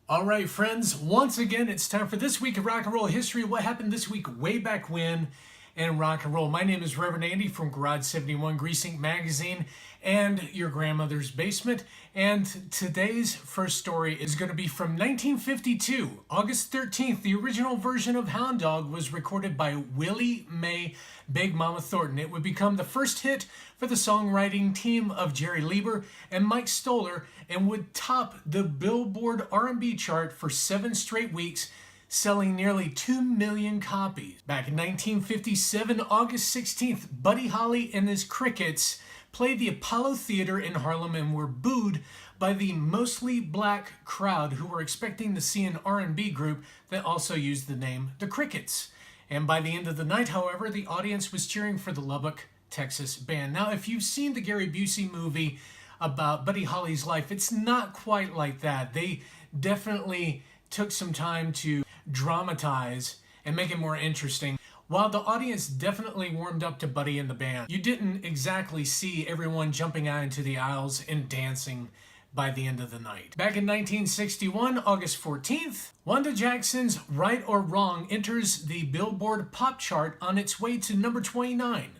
All right, friends, once again, it's time for This Week of Rock and Roll History. What happened this week way back when in rock and roll? My name is Reverend Andy from Garage 71 Greasing Magazine and Your Grandmother's Basement. And today's first story is going to be from 1952. August 13th, the original version of Hound Dog was recorded by Willie Mae Big Mama Thornton. It would become the first hit for the songwriting team of Jerry Lieber and Mike Stoller and would top the Billboard R&B chart for 7 straight weeks, selling nearly 2 million copies. Back in 1957, August 16th, Buddy Holly and his Crickets played the Apollo Theater in Harlem and were booed by the mostly black crowd who were expecting to see an R&B group that also used the name The Crickets. And by the end of the night, however, the audience was cheering for the Lubbock, Texas band. Now, if you've seen the Gary Busey movie about Buddy Holly's life, it's not quite like that. They definitely took some time to dramatize and make it more interesting. While the audience definitely warmed up to Buddy and the band, you didn't exactly see everyone jumping out into the aisles and dancing by the end of the night. Back in 1961, August 14th, Wanda Jackson's Right or Wrong enters the Billboard pop chart on its way to number 29.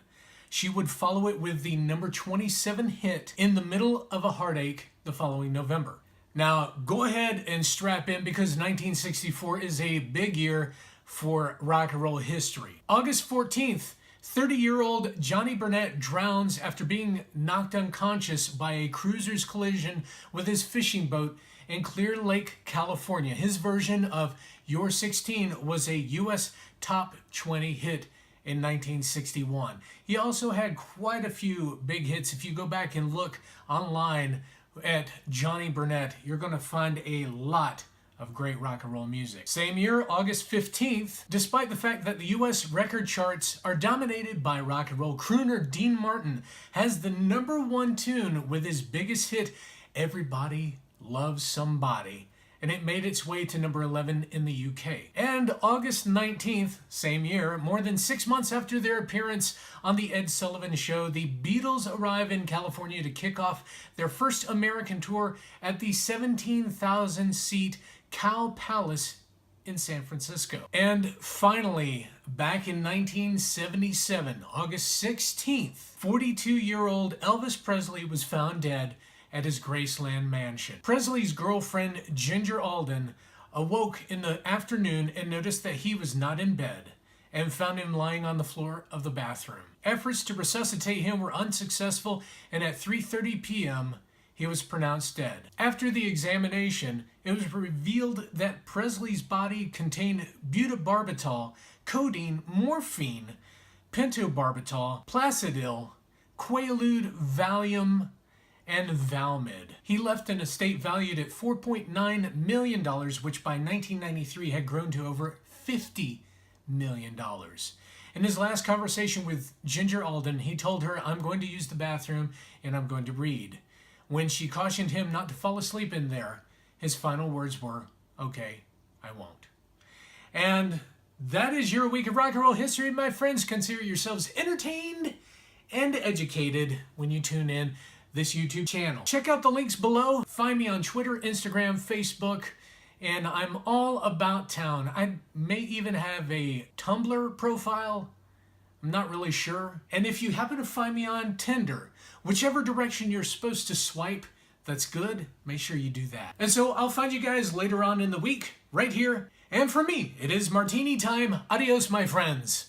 She would follow it with the number 27 hit In the Middle of a Heartache the following November. Now, go ahead and strap in because 1964 is a big year for rock and roll history. August 14th, 30-year-old Johnny Burnette drowns after being knocked unconscious by a cruiser's collision with his fishing boat in Clear Lake, California. His version of You're 16 was a U.S. top 20 hit in 1961. He also had quite a few big hits. If you go back and look online at Johnny Burnette, you're going to find a lot of great rock and roll music. Same year, August 15th, despite the fact that the U.S. record charts are dominated by rock and roll, crooner Dean Martin has the #1 tune with his biggest hit, Everybody Loves Somebody, and it made its way to number 11 in the UK. And August 19th, same year, more than 6 months after their appearance on The Ed Sullivan Show, the Beatles arrive in California to kick off their first American tour at the 17,000-seat Cow Palace in San Francisco. And finally, back in 1977, August 16th, 42-year-old Elvis Presley was found dead at his Graceland mansion. Presley's girlfriend, Ginger Alden, awoke in the afternoon and noticed that he was not in bed and found him lying on the floor of the bathroom. Efforts to resuscitate him were unsuccessful, and at 3:30 p.m., he was pronounced dead. After the examination, it was revealed that Presley's body contained butybarbital, codeine, morphine, pentobarbital, Placidil, Quaalude, Valium, and Valmid. He left an estate valued at $4.9 million, which by 1993 had grown to over $50 million. In his last conversation with Ginger Alden, he told her, "I'm going to use the bathroom and I'm going to read." When she cautioned him not to fall asleep in there, his final words were, "Okay, I won't." And that is your week of rock and roll history, my friends. Consider yourselves entertained and educated when you tune in this YouTube channel. Check out the links below. Find me on Twitter, Instagram, Facebook, and I'm all about town. I may even have a Tumblr profile. I'm not really sure. And if you happen to find me on Tinder, whichever direction you're supposed to swipe, that's good. Make sure you do that. And so I'll find you guys later on in the week, right here. And for me, it is martini time. Adios, my friends.